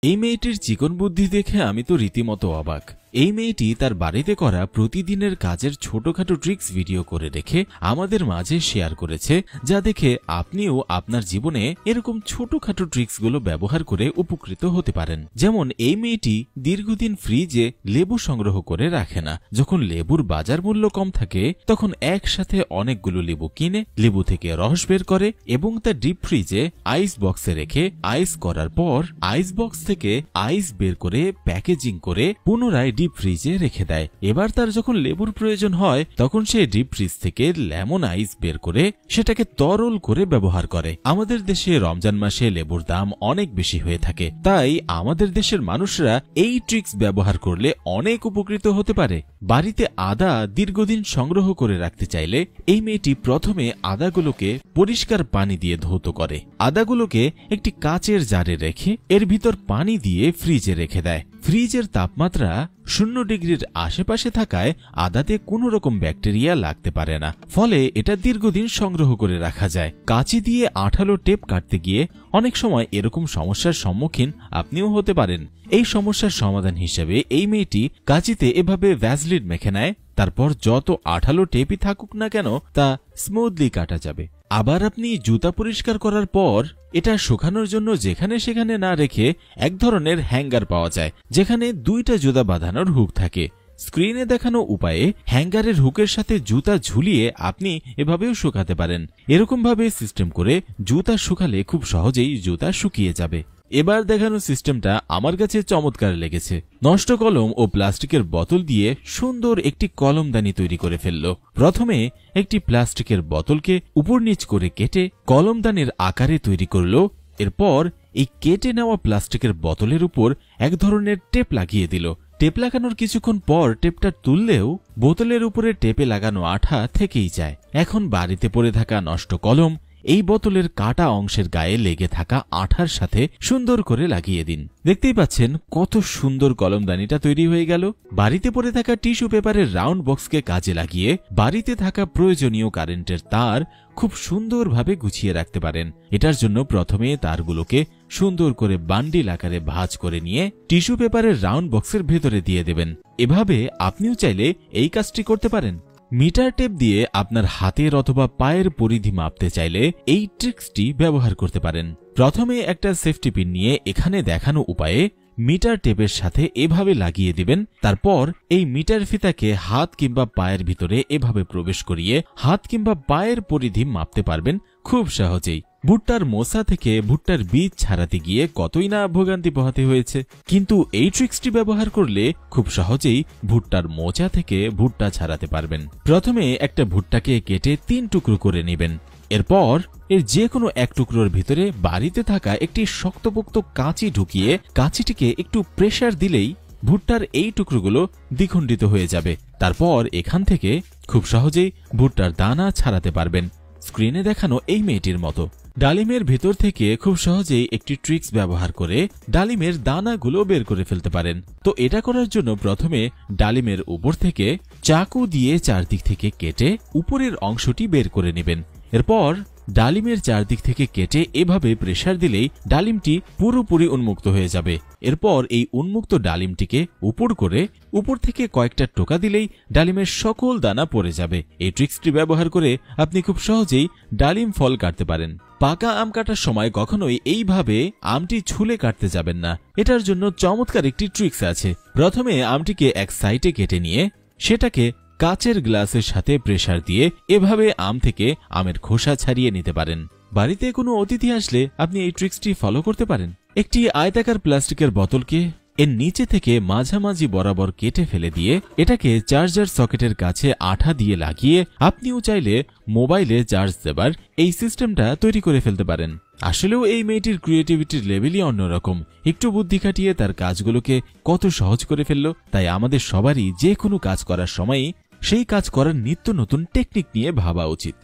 এই মেয়েটির চিকন বুদ্ধি দেখে আমি তো রীতিমতো অবাক। এই মেয়েটি তার বাড়িতে করা প্রতিদিনের কাজের ছোটখাটো ট্রিক্স ভিডিও করে রেখে আমাদের মাঝে শেয়ার করেছে, যা দেখে আপনিও আপনার জীবনে এরকম ছোটখাটো ট্রিক্সগুলো ব্যবহার করে উপকৃত হতে পারেন। যেমন এই মেয়েটি দীর্ঘদিন ফ্রিজে লেবু সংগ্রহ করে রাখে না। যখন লেবুর বাজার মূল্য কম থাকে তখন একসাথে অনেকগুলো লেবু কিনে লেবু থেকে রস বের করে এবং তা ডিপ ফ্রিজে আইস বক্সে রেখে আইস করার পর আইস বক্স থেকে আইস বের করে প্যাকেজিং করে পুনরায় ডিপ ফ্রিজে রেখে দেয়। এবার তার যখন লেবুর প্রয়োজন হয় তখন সে ডিপ ফ্রিজ থেকে লেমন আইস বের করে সেটাকে তরল করে ব্যবহার করে। আমাদের দেশে রমজান মাসে লেবুর দাম অনেক বেশি হয়ে থাকে, তাই আমাদের দেশের মানুষরা এই ট্রিক্স ব্যবহার করলে অনেক উপকৃত হতে পারে। বাড়িতে আদা দীর্ঘদিন সংগ্রহ করে রাখতে চাইলে এই মেয়েটি প্রথমে আদাগুলোকে পরিষ্কার পানি দিয়ে ধৌত করে। আদাগুলোকে একটি কাচের জারে রেখে এর ভিতর পানি দিয়ে ফ্রিজে রেখে দেয়। ফ্রিজের তাপমাত্রা 0 ডিগ্রির আশেপাশে থাকায় আদাতে কোনো রকম ব্যাকটেরিয়া লাগতে পারে না, ফলে এটা দীর্ঘদিন সংগ্রহ করে রাখা যায়। কাঁচি দিয়ে আঠালো টেপ কাটতে গিয়ে অনেক সময় এরকম সমস্যার সম্মুখীন আপনিও হতে পারেন। এই সমস্যার সমাধান হিসেবে এই মেয়েটি কাঁচিতে এভাবে ভ্যাসলিন মেখে নেয়, তারপর যত আঠালো টেপই থাকুক না কেন তা স্মুথলি কাটা যাবে। আবার আপনি জুতা পরিষ্কার করার পর এটা শুকানোর জন্য যেখানে সেখানে না রেখে এক ধরনের হ্যাঙ্গার পাওয়া যায়, যেখানে 2টা জুতা বাঁধানোর হুক থাকে। স্ক্রিনে দেখানো উপায়ে হ্যাঙ্গারের হুকের সাথে জুতা ঝুলিয়ে আপনি এভাবেও শুকাতে পারেন। এরকম ভাবে সিস্টেম করে জুতা শুকালে খুব সহজেই জুতা শুকিয়ে যাবে। এবার দেখানো সিস্টেমটা আমার কাছে চমৎকার লেগেছে। নষ্ট কলম ও প্লাস্টিকের বোতল দিয়ে সুন্দর একটি কলমদানি তৈরি করে ফেলল। প্রথমে একটি প্লাস্টিকের বোতলকে উপর নিচ করে কেটে কলমদানির আকারে তৈরি করল। এরপর এই কেটে নেওয়া প্লাস্টিকের বোতলের উপর এক ধরনের টেপ লাগিয়ে দিল। টেপ লাগানোর কিছুক্ষণ পর টেপটা তুললেও বোতলের উপরে টেপে লাগানো আঠা থেকেই যায়। এখন বাড়িতে পড়ে থাকা নষ্ট কলম এই বোতলের কাটা অংশের গায়ে লেগে থাকা আঠার সাথে সুন্দর করে লাগিয়ে দিন। দেখতেই পাচ্ছেন কত সুন্দর কলমদানিটা তৈরি হয়ে গেল। বাড়িতে পড়ে থাকা টিস্যু পেপারের রাউন্ড বক্সকে কাজে লাগিয়ে বাড়িতে থাকা প্রয়োজনীয় কারেন্টের তার খুব সুন্দরভাবে গুছিয়ে রাখতে পারেন। এটার জন্য প্রথমে তারগুলোকে সুন্দর করে বান্ডিল আকারে ভাঁজ করে নিয়ে টিস্যু পেপারের রাউন্ড বক্সের ভেতরে দিয়ে দেবেন। এভাবে আপনিও চাইলে এই কাজটি করতে পারেন। মিটার টেপ দিয়ে আপনার হাতের অথবা পায়ের পরিধি মাপতে চাইলে এই ট্রিক্সটি ব্যবহার করতে পারেন। প্রথমে একটা সেফটি পিন নিয়ে এখানে দেখানো উপায়ে মিটার টেপের সাথে এভাবে লাগিয়ে দিবেন। তারপর এই মিটার ফিতাকে হাত কিংবা পায়ের ভিতরে এভাবে প্রবেশ করিয়ে হাত কিংবা পায়ের পরিধি মাপতে পারবেন খুব সহজেই। ভুট্টার মোসা থেকে ভুট্টার বীজ ছাড়াতে গিয়ে কতই না ভোগান্তি পোহাতে হয়েছে, কিন্তু এই ট্রিক্সটি ব্যবহার করলে খুব সহজেই ভুট্টার মোচা থেকে ভুট্টা ছাড়াতে পারবেন। প্রথমে একটা ভুট্টাকে কেটে 3 টুকরো করে নেবেন। এরপর এর যে কোনো এক টুকরোর ভিতরে বাড়িতে থাকা একটি শক্তপোক্ত কাঁচি ঢুকিয়ে কাঁচিটিকে একটু প্রেসার দিলেই ভুট্টার এই টুকরোগুলো দ্বিখণ্ডিত হয়ে যাবে। তারপর এখান থেকে খুব সহজেই ভুট্টার দানা ছাড়াতে পারবেন, স্ক্রিনে দেখানো এই মেয়েটির মতো। ডালিমের ভেতর থেকে খুব সহজেই একটি ট্রিক্স ব্যবহার করে ডালিমের দানাগুলো বের করে ফেলতে পারেন। তো এটা করার জন্য প্রথমে ডালিমের উপর থেকে চাকু দিয়ে চারদিক থেকে কেটে উপরের অংশটি বের করে নেবেন। এরপর ডালিমের চারদিক থেকে কেটে এভাবে প্রেসার দিলেই ডালিমটি পুরোপুরি উন্মুক্ত হয়ে যাবে। এরপর এই উন্মুক্ত ডালিমটিকে উপর থেকে কয়েকটা টোকা দিলেই ডালিমের সকল দানা পড়ে যাবে। এই ট্রিক্সটি ব্যবহার করে আপনি খুব সহজেই ডালিম ফল কাটতে পারেন। পাকা আম কাটার সময় কখনোই এইভাবে আমটি ছুলে কাটতে যাবেন না। এটার জন্য চমৎকার একটি ট্রিক্স আছে। প্রথমে আমটিকে এক সাইডে কেটে নিয়ে সেটাকে কাচের গ্লাসের সাথে প্রেসার দিয়ে এভাবে আম থেকে আমের খোসা ছাড়িয়ে নিতে পারেন। বাড়িতে কোনো অতিথি আসলে আপনি এই ট্রিক্সটি ফলো করতে পারেন। একটি আয়তাকার প্লাস্টিকের বোতলকে এর নিচে থেকে মাঝামাঝি বরাবর কেটে ফেলে দিয়ে এটাকে চার্জার সকেটের কাছে আঠা দিয়ে লাগিয়ে আপনিও চাইলে মোবাইলে চার্জ দেবার এই সিস্টেমটা তৈরি করে ফেলতে পারেন। আসলেও এই মেয়েটির ক্রিয়েটিভিটির লেভেলই অন্যরকম। একটু বুদ্ধি খাটিয়ে তার কাজগুলোকে কত সহজ করে ফেলল। তাই আমাদের সবারই যে কোনো কাজ করার সময়ই সেই কাজ করার নিত্য নতুন টেকনিক নিয়ে ভাবা উচিত।